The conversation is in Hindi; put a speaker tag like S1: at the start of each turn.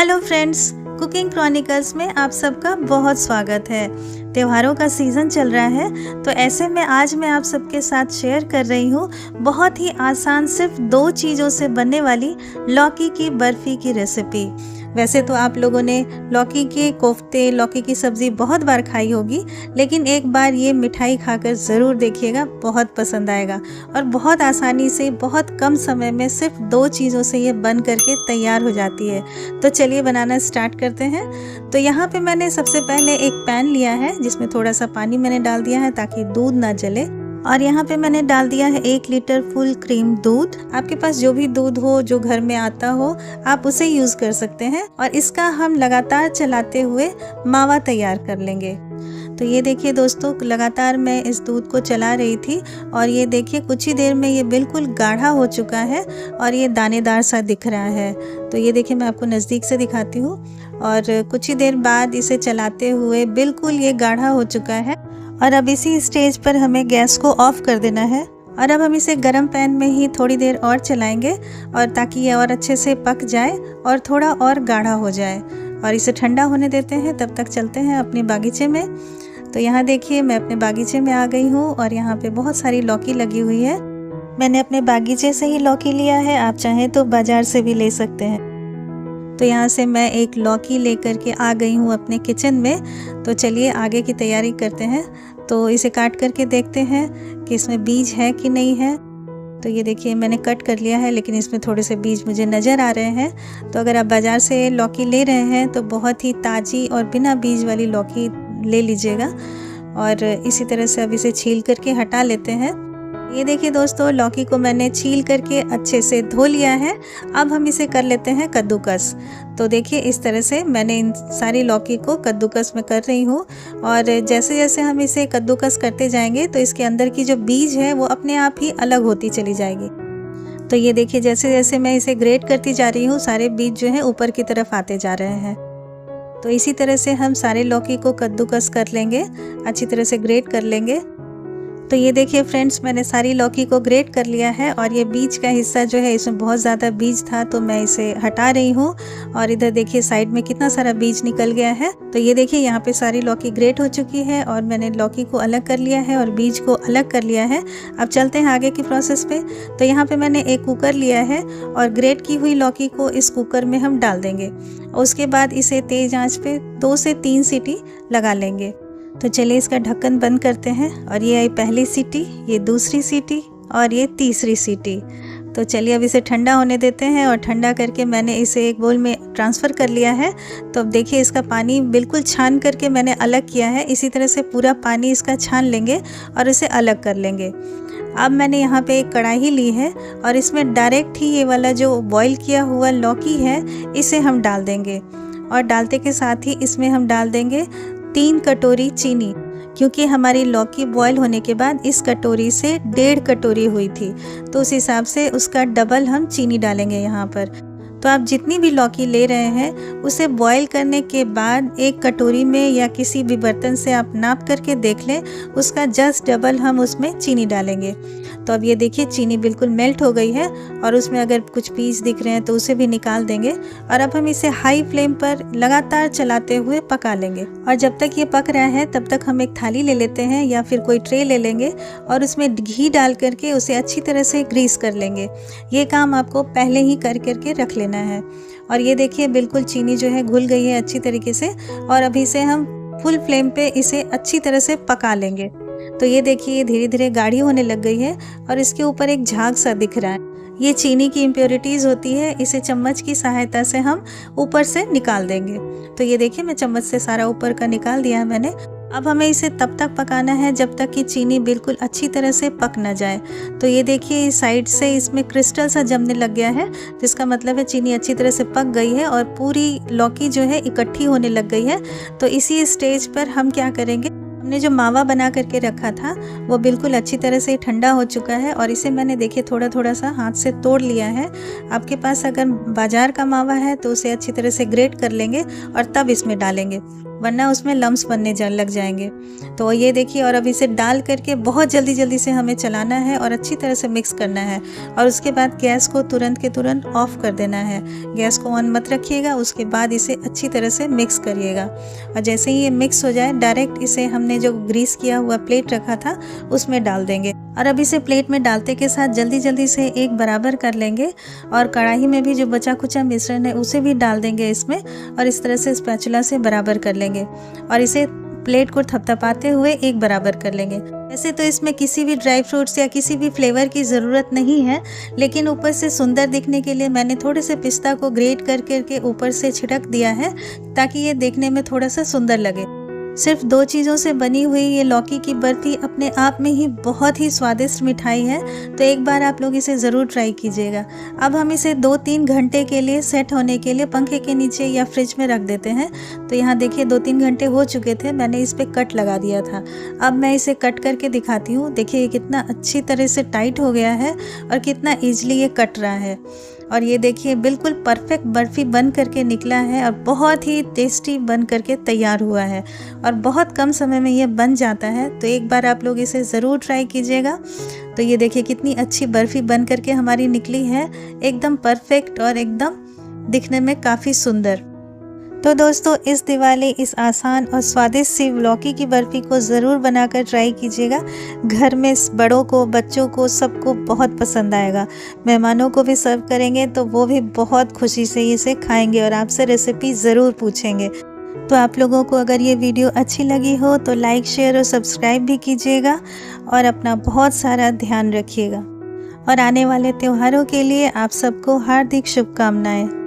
S1: हेलो फ्रेंड्स, कुकिंग क्रॉनिकल्स में आप सबका बहुत स्वागत है। त्योहारों का सीज़न चल रहा है, तो ऐसे में आज मैं आप सबके साथ शेयर कर रही हूँ बहुत ही आसान सिर्फ 2 चीज़ों से बनने वाली लौकी की बर्फ़ी की रेसिपी। वैसे तो आप लोगों ने लौकी के कोफ्ते, लौकी की सब्ज़ी बहुत बार खाई होगी, लेकिन एक बार ये मिठाई खाकर ज़रूर देखिएगा, बहुत पसंद आएगा। और बहुत आसानी से बहुत कम समय में सिर्फ 2 चीज़ों से ये बन करके तैयार हो जाती है। तो चलिए बनाना स्टार्ट करते हैं। तो यहाँ पे मैंने सबसे पहले एक पैन लिया है जिसमें थोड़ा सा पानी मैंने डाल दिया है ताकि दूध ना जले, और यहाँ पे मैंने डाल दिया है 1 लीटर फुल क्रीम दूध। आपके पास जो भी दूध हो, जो घर में आता हो, आप उसे यूज़ कर सकते हैं। और इसका हम लगातार चलाते हुए मावा तैयार कर लेंगे। तो ये देखिए दोस्तों, लगातार मैं इस दूध को चला रही थी और ये देखिए कुछ ही देर में ये बिल्कुल गाढ़ा हो चुका है और ये दानेदार सा दिख रहा है। तो ये देखिए, मैं आपको नज़दीक से दिखाती हूँ। और कुछ ही देर बाद इसे चलाते हुए बिल्कुल ये गाढ़ा हो चुका है। और अब इसी स्टेज पर हमें गैस को ऑफ कर देना है। और अब हम इसे गरम पैन में ही थोड़ी देर और चलाएंगे, और ताकि ये और अच्छे से पक जाए और थोड़ा और गाढ़ा हो जाए। और इसे ठंडा होने देते हैं, तब तक चलते हैं अपने बागीचे में। तो यहाँ देखिए, मैं अपने बागीचे में आ गई हूँ और यहाँ पे बहुत सारी लौकी लगी हुई है। मैंने अपने बागीचे से ही लौकी लिया है, आप चाहें तो बाज़ार से भी ले सकते हैं। तो यहाँ से मैं एक लौकी लेकर के आ गई हूँ अपने किचन में। तो चलिए आगे की तैयारी करते हैं। तो इसे काट करके देखते हैं कि इसमें बीज है कि नहीं है। तो ये देखिए, मैंने कट कर लिया है, लेकिन इसमें थोड़े से बीज मुझे नज़र आ रहे हैं। तो अगर आप बाज़ार से लौकी ले रहे हैं तो बहुत ही ताज़ी और बिना बीज वाली लौकी ले लीजिएगा। और इसी तरह से अब इसे छील करके हटा लेते हैं। ये देखिए दोस्तों, लौकी को मैंने छील करके अच्छे से धो लिया है। अब हम इसे कर लेते हैं कद्दूकस। तो देखिए, इस तरह से मैंने इन सारी लौकी को कद्दूकस में कर रही हूँ। और जैसे जैसे हम इसे कद्दूकस करते जाएंगे तो इसके अंदर की जो बीज है वो अपने आप ही अलग होती चली जाएगी। तो ये देखिए, जैसे जैसे मैं इसे ग्रेट करती जा रही हूँ, सारे बीज जो है ऊपर की तरफ आते जा रहे हैं। तो इसी तरह से हम सारे लौकी को कद्दूकस कर लेंगे, अच्छी तरह से ग्रेट कर लेंगे। तो ये देखिए फ्रेंड्स, मैंने सारी लौकी को ग्रेट कर लिया है। और ये बीज का हिस्सा जो है, इसमें बहुत ज़्यादा बीज था, तो मैं इसे हटा रही हूँ। और इधर देखिए साइड में कितना सारा बीज निकल गया है। तो ये देखिए, यहाँ पे सारी लौकी ग्रेट हो चुकी है और मैंने लौकी को अलग कर लिया है और बीज को अलग कर लिया है। अब चलते हैं आगे की प्रोसेस पे। तो यहाँ पे मैंने एक कुकर लिया है और ग्रेट की हुई लौकी को इस कुकर में हम डाल देंगे। और उसके बाद इसे तेज़ आंच पे 2 से 3 सीटी लगा लेंगे। तो चलिए इसका ढक्कन बंद करते हैं। और ये आई पहली सीटी, ये दूसरी सीटी और ये तीसरी सीटी। तो चलिए अब इसे ठंडा होने देते हैं। और ठंडा करके मैंने इसे एक बोल में ट्रांसफ़र कर लिया है। तो अब देखिए, इसका पानी बिल्कुल छान करके मैंने अलग किया है। इसी तरह से पूरा पानी इसका छान लेंगे और इसे अलग कर लेंगे। अब मैंने यहाँ पे एक कढ़ाई ली है और इसमें डायरेक्ट ही ये वाला जो बॉईल किया हुआ लौकी है, इसे हम डाल देंगे। और डालते के साथ ही इसमें हम डाल देंगे 3 कटोरी चीनी, क्योंकि हमारी लौकी बॉयल होने के बाद इस कटोरी से 1.5 कटोरी हुई थी। तो उस हिसाब से उसका डबल हम चीनी डालेंगे यहाँ पर। तो आप जितनी भी लौकी ले रहे हैं उसे बॉईल करने के बाद एक कटोरी में या किसी भी बर्तन से आप नाप करके देख लें, उसका जस्ट डबल हम उसमें चीनी डालेंगे। तो अब ये देखिए, चीनी बिल्कुल मेल्ट हो गई है और उसमें अगर कुछ पीस दिख रहे हैं तो उसे भी निकाल देंगे। और अब हम इसे हाई फ्लेम पर लगातार चलाते हुए पका लेंगे। और जब तक ये पक रहा है तब तक हम एक थाली ले लेते हैं या फिर कोई ट्रे ले लेंगे और उसमें घी डाल करके उसे अच्छी तरह से ग्रीस कर लेंगे। ये काम आपको पहले ही कर करके रख लेना है। और ये देखिए, बिल्कुल चीनी जो है घुल गई है अच्छी तरीके से। और अभी से हम फुल फ्लेम पे इसे अच्छी तरह से पका लेंगे। तो ये देखिए, ये धीरे धीरे गाढ़ी होने लग गई है और इसके ऊपर एक झाग सा दिख रहा है। ये चीनी की इम्प्योरिटीज़ होती है, इसे चम्मच की सहायता से हम ऊपर से निकाल देंगे। तो ये देखिए, मैं चम्मच से सारा ऊपर का निकाल दिया है मैंने। अब हमें इसे तब तक पकाना है जब तक कि चीनी बिल्कुल अच्छी तरह से पक ना जाए। तो ये देखिए, इस साइड से इसमें क्रिस्टल सा जमने लग गया है, जिसका मतलब है चीनी अच्छी तरह से पक गई है और पूरी लौकी जो है इकट्ठी होने लग गई है। तो इसी स्टेज पर हम क्या करेंगे, हमने जो मावा बना करके रखा था वो बिल्कुल अच्छी तरह से ठंडा हो चुका है और इसे मैंने देखिए थोड़ा थोड़ा सा हाथ से तोड़ लिया है। आपके पास अगर बाज़ार का मावा है तो उसे अच्छी तरह से ग्रेट कर लेंगे और तब इसमें डालेंगे, वरना उसमें लम्स बनने लग जाएंगे। तो ये देखिए, और अब इसे डाल करके बहुत जल्दी जल्दी से हमें चलाना है और अच्छी तरह से मिक्स करना है और उसके बाद गैस को तुरंत के तुरंत ऑफ कर देना है। गैस को ऑन मत रखिएगा, उसके बाद इसे अच्छी तरह से मिक्स करिएगा और जैसे ही ये मिक्स हो जाए डायरेक्ट इसे हमने जो ग्रीस किया हुआ प्लेट रखा था उसमें डाल देंगे। और अब इसे प्लेट में डालते के साथ जल्दी जल्दी से एक बराबर कर लेंगे और कढ़ाई में भी जो बचा कुचा मिश्रण है उसे भी डाल देंगे इसमें और इस तरह से स्पैचुला से बराबर कर लेंगे और इसे प्लेट को थपथपाते हुए एक बराबर कर लेंगे। वैसे तो इसमें किसी भी ड्राई फ्रूट्स या किसी भी फ्लेवर की ज़रूरत नहीं है, लेकिन ऊपर से सुंदर दिखने के लिए मैंने थोड़े से पिस्ता को ग्रेट कर करके ऊपर से छिड़क दिया है ताकि ये देखने में थोड़ा सा सुंदर लगे। सिर्फ 2 चीज़ों से बनी हुई ये लौकी की बर्फ़ी अपने आप में ही बहुत ही स्वादिष्ट मिठाई है, तो एक बार आप लोग इसे ज़रूर ट्राई कीजिएगा। अब हम इसे 2-3 घंटे के लिए सेट होने के लिए पंखे के नीचे या फ्रिज में रख देते हैं। तो यहाँ देखिए 2-3 घंटे हो चुके थे, मैंने इस पर कट लगा दिया था। अब मैं इसे कट करके दिखाती हूँ। देखिए ये कितना अच्छी तरह से टाइट हो गया है और कितना ईजिली ये कट रहा है। और ये देखिए बिल्कुल परफेक्ट बर्फ़ी बन करके निकला है और बहुत ही टेस्टी बन करके तैयार हुआ है और बहुत कम समय में ये बन जाता है। तो एक बार आप लोग इसे ज़रूर ट्राई कीजिएगा। तो ये देखिए कितनी अच्छी बर्फ़ी बन करके हमारी निकली है, एकदम परफेक्ट और एकदम दिखने में काफ़ी सुंदर। तो दोस्तों इस दिवाली इस आसान और स्वादिष्ट सी लौकी की बर्फ़ी को ज़रूर बनाकर ट्राई कीजिएगा। घर में बड़ों को, बच्चों को, सबको बहुत पसंद आएगा। मेहमानों को भी सर्व करेंगे तो वो भी बहुत खुशी से इसे खाएंगे और आपसे रेसिपी ज़रूर पूछेंगे। तो आप लोगों को अगर ये वीडियो अच्छी लगी हो तो लाइक, शेयर और सब्सक्राइब भी कीजिएगा और अपना बहुत सारा ध्यान रखिएगा। और आने वाले त्योहारों के लिए आप सबको हार्दिक शुभकामनाएँ।